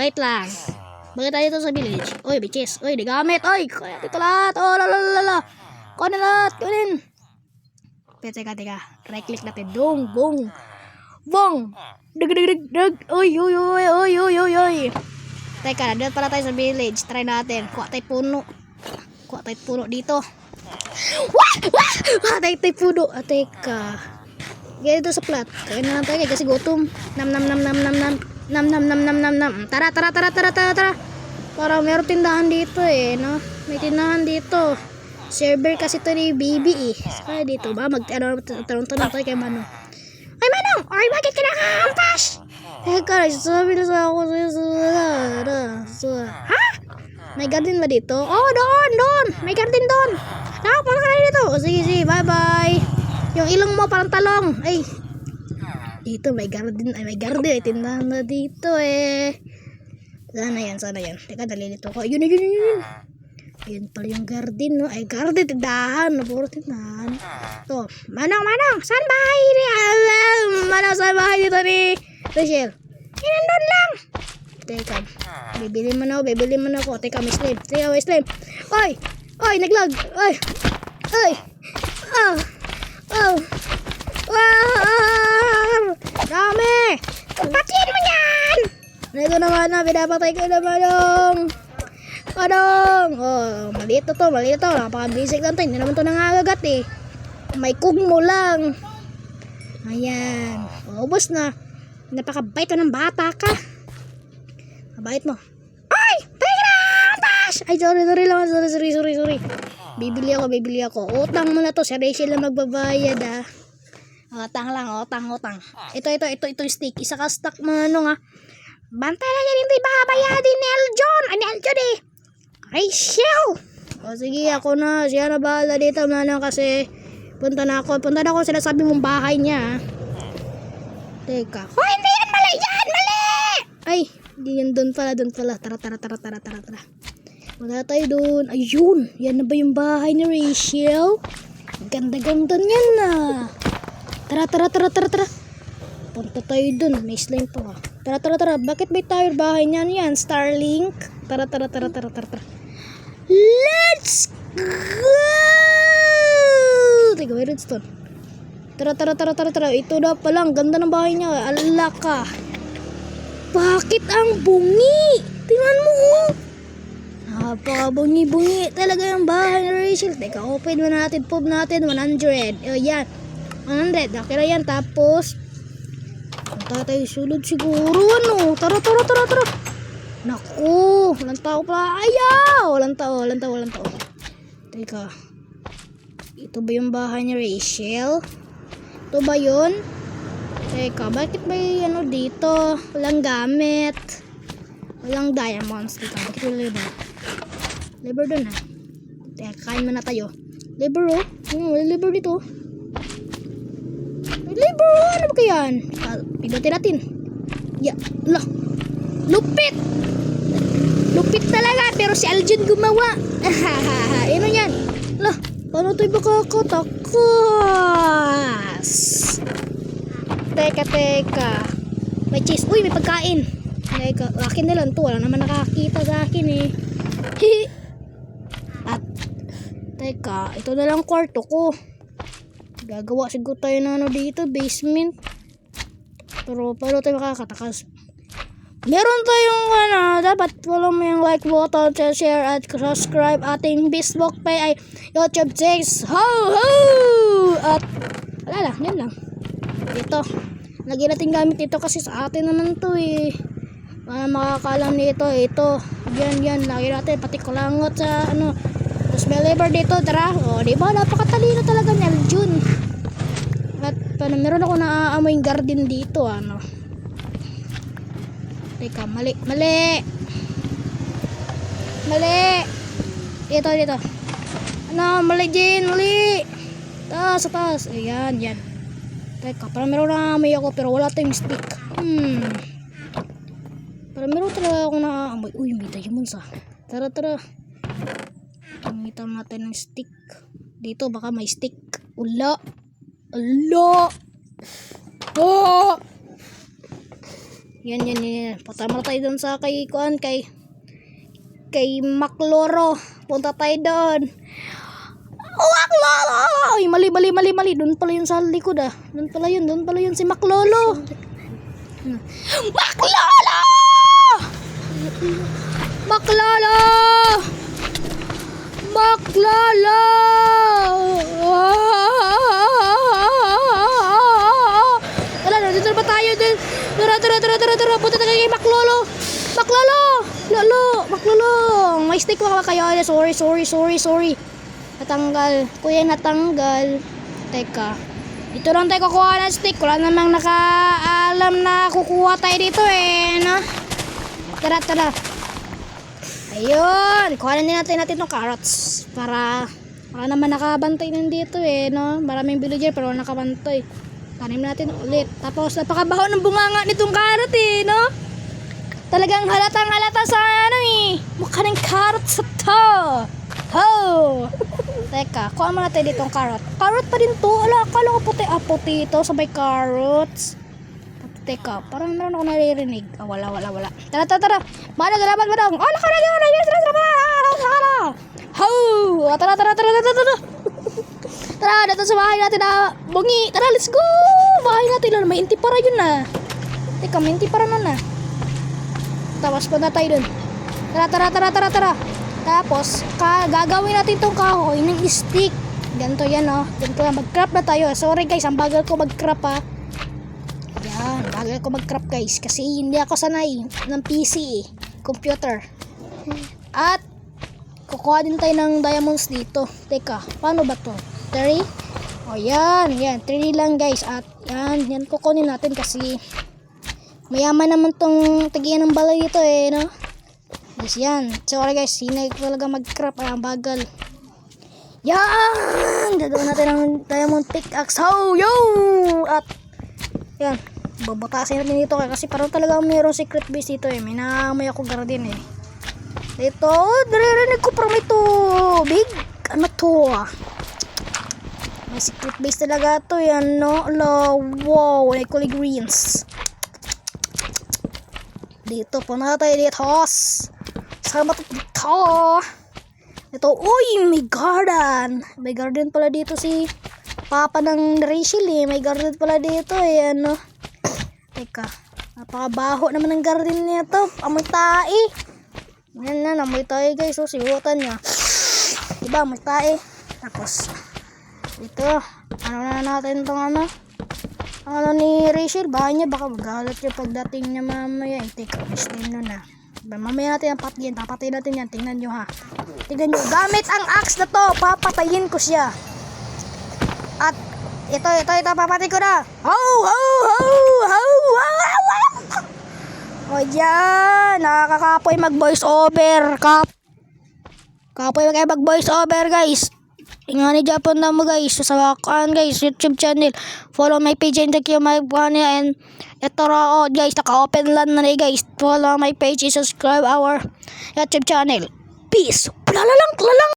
Wait lang. Bakit tayo dito sa village? Oy, bitches. Oy, di gamit. Oy, dito lahat. Oh, lalalala. Kunin lahat. Kunin. Teka. Right click natin. Dong, bong. Bong. Dag. Oy. Teka, dito pala tayo sa village. Try natin. Kuha tayo puno dito. Wah! Tayo puno. Teka. Ganito sa plat. Kain na lang tayo kasi gutom. Nam. Tara. Para meron tindahan dito no? May tindahan dito. Server kasi to ni Bibi Kaya dito ba? Magtanong tayo kay Manong. Ay Manong! Ay bakit ka nakakampas? Sabi na sa ako ha? May garden ba dito? Oh, doon! May garden doon! Punta ka na dito! Sige, bye! Yung ilong mo parang talong. Ay. Dito may garden. Ay may tindahan na dito Sana yan. Teka, dalilito ko. Yun. Ayun pala yung garden, no? Ay, garden, tindahan. Puro tindahan. To. Manong, saan bahay ni? Manong, saan bahay dito ni Rachel? Nandun lang. Teka. Bibili mo na ako. Teka, may slime. Oy, naglag. Oy. Oh. Wow! Dami! Patiin mo yan! Ito naman na, pinapatay ko na Manong! Oh, maliit to. Napaka-basic lang to. Hindi naman to nangangagat May kugmo lang. Ayan. Ubos na. Napakabait to ng bata ka. Mabait mo. Ay! Tayo! Ay, sorry lang. Sorry. Bibili ako. Utang mo na to. Si Rachel lang magbabayad Utang lang. Ito yung stick. Isa ka stock mga Bantay na yan. Hindi babayadin ni Eljon. Ni Eljon Rachel. O sige, ako na. Siya na bahala dito Manong kasi punta na ako sinasabi mong bahay niya. Teka. Hindi yan mali. Ay, hindi yan doon pala. Tara. Wala tayo doon. Ayun. Yan na ba yung bahay ni Rachel? Ganda-ganda niyan Tara. Punta tayo doon. May slime pa Tara. Bakit may tower bahay niyan? Yan, Starlink. Tara. Let's go! Teka, may redstone. Tara. Ito na palang. Ganda ng bahay niya. Ala ka. Bakit ang bungi? Tingnan mo Napaka-bungi talaga yung bahay ni Rachel. Teka, open mo natin. Pub natin. 100. Yan. 100. Okay na yan. Tapos, punta tayo sulod siguro. Tara. Naku. Walang tao pala. Ayaw. Walang tao. Teka. Ito ba yung bahay ni Rachel? Ito ba yun? Teka, bakit may dito? Walang gamit. Walang diamonds dito. Bakit yung labor doon Teka, kain muna tayo. Labor may labor dito. May labor. Ano ba yan? Pinutin natin. Lupit talaga. Pero si Eljon gumawa. Ano yan? Paano tayo makakatakas? Teka. May cheese. Uy, may pagkain. Teka, akin na lang to. Wala naman nakakita sa akin At, teka, ito na lang kwarto ko. Gagawa siguro tayo na dito, basement. Pero, paano tayo makakatakas? Meron tayong, dapat follow mo yung like button, share at subscribe ating Facebook page ay YouTube channel. At, wala lang, yun lang. Ito, lagyan natin gamit ito kasi sa atin naman to Para makakalam nito, ito. Yan, lagyan natin, pati kulangot sa, tapos may labor dito, tara. Diba, napakatalino talaga ni Eljon. At, meron ako naaamoy garden dito, Teka, mali. Dito. Mali, Jane, mali. Sa taas. Ayan. Teka, parang meron naaamoy ako pero wala tayong stick. Parang meron talaga ako naaamoy. Uy, may diamonds Tara. Gamitan natin ng stick. Dito, baka may stick. Ula. Yan. Punta mo tayo doon sa kay Makloro. Punta tayo doon. Maklolo! Ay, mali. Doon pala yun sa likod ah. Doon pala yun si Maklolo. Maklolo! Maklolo! Maklolo! Dito ba tayo din? Tara. Punta tayo kay Maklolo. Maklolo. May stick ba kayo? Sorry. Natanggal. Teka. Dito lang tayo kukuha ng stick. Wala namang nakaalam na kukuha tayo dito no? Tara. Ayun. Kuha na natin itong carrots. Para naman nakabantay nandito no? Maraming villager pero nakabantay. Tanim natin ulit. Tapos napakabaho ng bunganga nitong carrot no? Talagang halatang-halata sa mukha ng carrot sa to. Teka, kuha mo natin ditong carrot. Carrot pa din to. Akala ko puti. Puti ito sabay carrots. Teka, parang meron ako naririnig. Wala. Tara. Mana galaban ba daw? Tara, dito sa bahay natin na bungi. Tara, let's go! Bahay natin may intipara yun na. Teka, may intipara na. Tapos punta tayo dun. Tara. Tapos, gagawin natin itong kahoy ng stick. Ganito yan Ganito yan. Mag-crop na tayo. Sorry guys, ang bagal ko mag-crop Yan, bagal ko mag-crop guys. Kasi hindi ako sanay ng PC computer. At, kukuha din tayo ng diamonds dito. Teka, paano ba to? 3? Yan. 3 lang guys. At yan kukunin natin kasi mayaman naman tong tagiyan ng balay dito no? Yes, yan. Sorry guys, sinay talaga mag-crop. Ang bagal. Yan! Gagawin natin ang diamond pickaxe. At, yan. Babutasin natin dito kasi parang talaga mayroong secret base dito May naamoy ako garden Dito, naririnig ko parang may tubig. Ano to May secret base talaga to yan no? Wow, may kulay greens. Dito, punta tayo dito. Sama to dito. Ito, may garden. May garden pala dito si Papa ng Rachel May garden pala dito no? Teka, napakabaho naman ng garden nito. Amoy tae. Yan amoy tae guys. Sibutan niya. Diba, amoy tae. Tapos, dito, ano na natin itong ni Rachel, bahay niya, baka magalat yung pagdating niya mamaya. Teka, mistin na. Mamaya natin ang patyin, papatayin natin yan. Tingnan nyo Tingnan nyo, gamit ang axe na to, papatayin ko siya. At, ito, papatayin ko na. O yan, nakakapoy mag voice over. Kapoy mag voice over guys. Ingani Japon na mo guys sa guys YouTube channel. Follow my page and check my and ito guys naka-open lang na guys. Follow my page and subscribe our YouTube channel. Peace. Lalang.